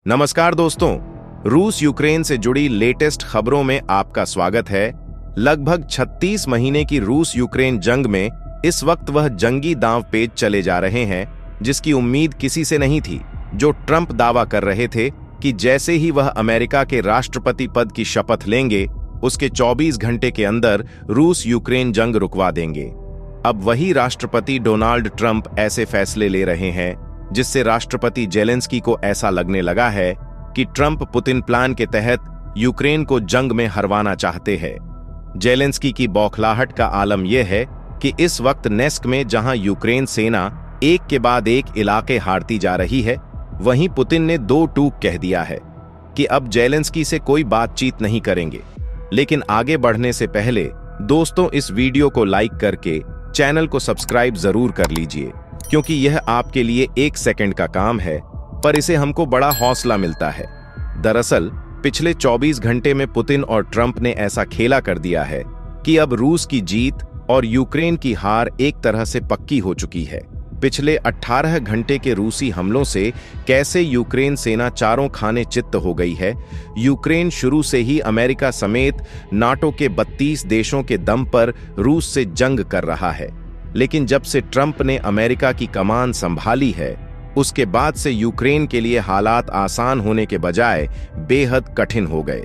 नमस्कार दोस्तों, रूस यूक्रेन से जुड़ी लेटेस्ट खबरों में आपका स्वागत है। लगभग 36 महीने की रूस यूक्रेन जंग में इस वक्त वह जंगी दांव पेच चले जा रहे हैं जिसकी उम्मीद किसी से नहीं थी। जो ट्रंप दावा कर रहे थे कि जैसे ही वह अमेरिका के राष्ट्रपति पद की शपथ लेंगे उसके 24 घंटे के अंदर रूस यूक्रेन जंग रुकवा देंगे। अब वही राष्ट्रपति डोनाल्ड ट्रंप ऐसे फैसले ले रहे हैं जिससे राष्ट्रपति जेलेंस्की को ऐसा लगने लगा है कि ट्रंप पुतिन प्लान के तहत यूक्रेन को जंग में हरवाना चाहते हैं। जेलेंस्की की बौखलाहट का आलम यह है कि इस वक्त नेस्क में जहां यूक्रेन सेना एक के बाद एक इलाके हारती जा रही है, वहीं पुतिन ने दो टूक कह दिया है कि अब जेलेंस्की से कोई बातचीत नहीं करेंगे। लेकिन आगे बढ़ने से पहले दोस्तों, इस वीडियो को लाइक करके चैनल को सब्सक्राइब जरूर कर लीजिए, क्योंकि यह आपके लिए 1 सेकंड का काम है, पर इसे हमको बड़ा हौसला मिलता है। दरअसल पिछले 24 घंटे में पुतिन और ट्रंप ने ऐसा खेला कर दिया है कि अब रूस की जीत और यूक्रेन की हार एक तरह से पक्की हो चुकी है। पिछले 18 घंटे के रूसी हमलों से कैसे यूक्रेन सेना चारों खाने चित्त हो गई है। यूक्रेन शुरू से ही अमेरिका समेत नाटो के 32 देशों के दम पर रूस से जंग कर रहा है, लेकिन जब से ट्रंप ने अमेरिका की कमान संभाली है उसके बाद से यूक्रेन के लिए हालात आसान होने के बजाय बेहद कठिन हो गए।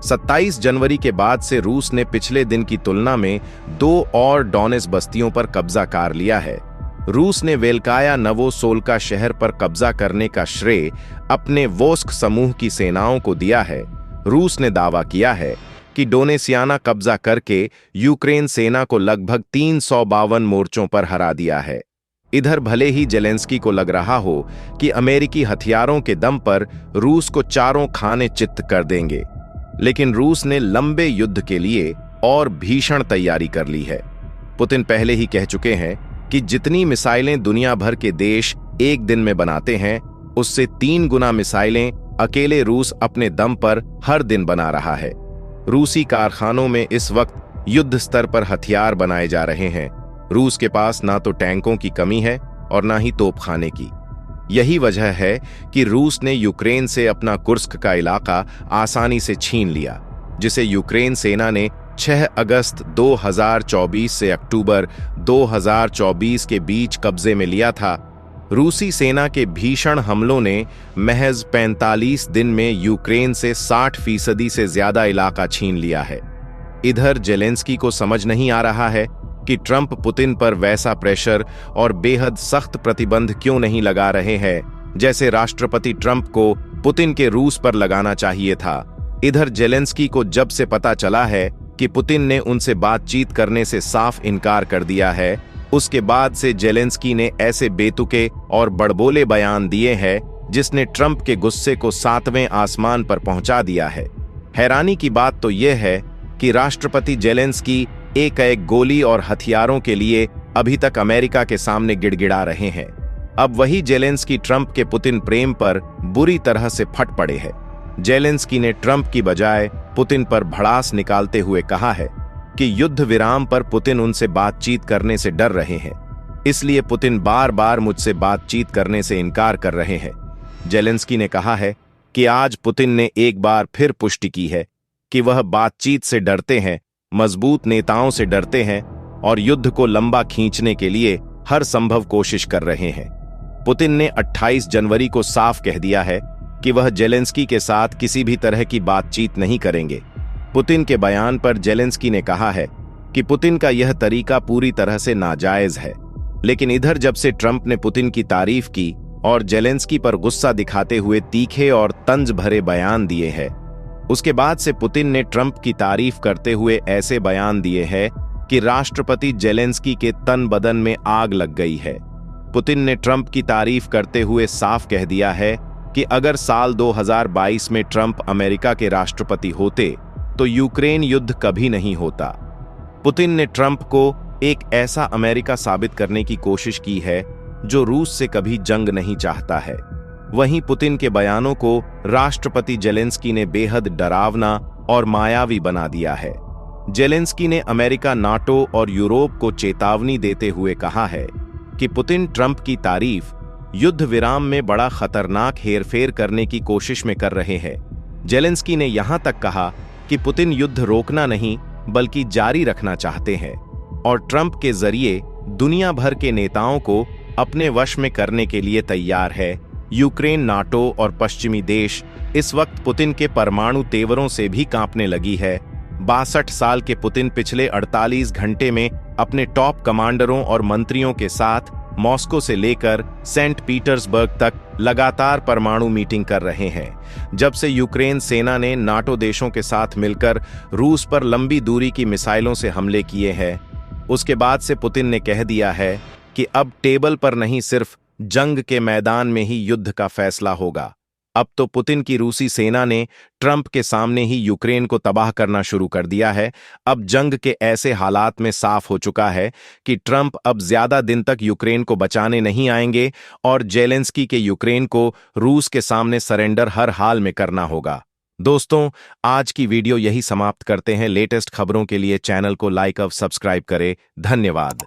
27 जनवरी के बाद से रूस ने पिछले दिन की तुलना में 2 और डोनेट्स्क बस्तियों पर कब्जा कर लिया है। रूस ने वेल्काया नवोसोल्का शहर पर कब्जा करने का श्रेय अपने वोस्क समूह की सेनाओं को दिया है। रूस ने दावा किया है कि डोनेसियाना कब्जा करके यूक्रेन सेना को लगभग 352 मोर्चों पर हरा दिया है। इधर भले ही जेलेंस्की को लग रहा हो कि अमेरिकी हथियारों के दम पर रूस को चारों खाने चित्त कर देंगे, लेकिन रूस ने लंबे युद्ध के लिए और भीषण तैयारी कर ली है। पुतिन पहले ही कह चुके हैं कि जितनी मिसाइलें दुनिया भर के देश एक दिन में बनाते हैं, उससे 3 गुना मिसाइलें अकेले रूस अपने दम पर हर दिन बना रहा है। रूसी कारखानों में इस वक्त युद्ध स्तर पर हथियार बनाए जा रहे हैं। रूस के पास ना तो टैंकों की कमी है और ना ही तोपखाने की। यही वजह है कि रूस ने यूक्रेन से अपना कुर्स्क का इलाका आसानी से छीन लिया, जिसे यूक्रेन सेना ने 6 अगस्त 2024 से अक्टूबर 2024 के बीच कब्जे में लिया था। रूसी सेना के भीषण हमलों ने महज 45 दिन में यूक्रेन से 60% से ज्यादा इलाका छीन लिया है। इधर जेलेंस्की को समझ नहीं आ रहा है कि ट्रंप पुतिन पर वैसा प्रेशर और बेहद सख्त प्रतिबंध क्यों नहीं लगा रहे हैं जैसे राष्ट्रपति ट्रंप को पुतिन के रूस पर लगाना चाहिए था। इधर जेलेंस्की को जब से पता चला है कि पुतिन ने उनसे बातचीत करने से साफ इनकार कर दिया है, उसके बाद से जेलेंस्की ने ऐसे बेतुके और बड़बोले बयान दिए हैं जिसने ट्रंप के गुस्से को 7वें आसमान पर पहुंचा दिया है। हैरानी की बात तो यह है कि राष्ट्रपति जेलेंस्की एक गोली और हथियारों के लिए अभी तक अमेरिका के सामने गिड़गिड़ा रहे हैं। अब वही जेलेंस्की ट्रंप के पुतिन प्रेम पर बुरी तरह से फट पड़े हैं। जेलेंस्की ने ट्रंप की बजाय पुतिन पर भड़ास निकालते हुए कहा है कि युद्ध विराम पर पुतिन उनसे बातचीत करने से डर रहे हैं, इसलिए पुतिन बार बार मुझसे बातचीत करने से इनकार कर रहे हैं। जेलेंस्की ने कहा है कि आज पुतिन ने एक बार फिर पुष्टि की है कि वह बातचीत से डरते हैं, मजबूत नेताओं से डरते हैं और युद्ध को लंबा खींचने के लिए हर संभव कोशिश कर रहे हैं। पुतिन ने 28 जनवरी को साफ कह दिया है कि वह जेलेंस्की के साथ किसी भी तरह की बातचीत नहीं करेंगे। पुतिन के बयान पर जेलेंस्की ने कहा है कि पुतिन का यह तरीका पूरी तरह से नाजायज है, लेकिन इधर जब से ट्रंप ने पुतिन की तारीफ की और जेलेंस्की पर गुस्सा दिखाते हुए तीखे और तंज भरे बयान दिए हैं, उसके बाद से पुतिन ने ट्रंप की तारीफ करते हुए ऐसे बयान दिए हैं कि राष्ट्रपति जेलेंस्की के तन बदन में आग लग गई है। पुतिन ने ट्रंप की तारीफ करते हुए साफ कह दिया है कि अगर साल 2022 में ट्रंप अमेरिका के राष्ट्रपति होते तो यूक्रेन युद्ध कभी नहीं होता। पुतिन ने ट्रंप को एक ऐसा अमेरिका साबित करने की कोशिश की है जो रूस से कभी जंग नहीं चाहता है। वहीं पुतिन के बयानों को राष्ट्रपति जेलेंस्की ने बेहद डरावना और मायावी बना दिया है। जेलेंस्की ने अमेरिका, नाटो और यूरोप को चेतावनी देते हुए कहा है कि पुतिन ट्रंप की तारीफ युद्ध विराम में बड़ा खतरनाक हेरफेर करने की कोशिश में कर रहे हैं। जेलेंस्की ने यहां तक कहा कि पुतिन युद्ध रोकना नहीं बल्कि जारी रखना चाहते हैं और ट्रंप के जरिए दुनिया भर के नेताओं को अपने वश में करने के लिए तैयार है। यूक्रेन, नाटो और पश्चिमी देश इस वक्त पुतिन के परमाणु तेवरों से भी कांपने लगी है। 62 साल के पुतिन पिछले 48 घंटे में अपने टॉप कमांडरों और मंत्रियों के साथ मॉस्को से लेकर सेंट पीटर्सबर्ग तक लगातार परमाणु मीटिंग कर रहे हैं। जब से यूक्रेन सेना ने नाटो देशों के साथ मिलकर रूस पर लंबी दूरी की मिसाइलों से हमले किए हैं, उसके बाद से पुतिन ने कह दिया है कि अब टेबल पर नहीं, सिर्फ जंग के मैदान में ही युद्ध का फैसला होगा। अब तो पुतिन की रूसी सेना ने ट्रंप के सामने ही यूक्रेन को तबाह करना शुरू कर दिया है। अब जंग के ऐसे हालात में साफ हो चुका है कि ट्रंप अब ज्यादा दिन तक यूक्रेन को बचाने नहीं आएंगे और जेलेंस्की के यूक्रेन को रूस के सामने सरेंडर हर हाल में करना होगा। दोस्तों, आज की वीडियो यही समाप्त करते हैं। लेटेस्ट खबरों के लिए चैनल को लाइक और सब्सक्राइब करें। धन्यवाद।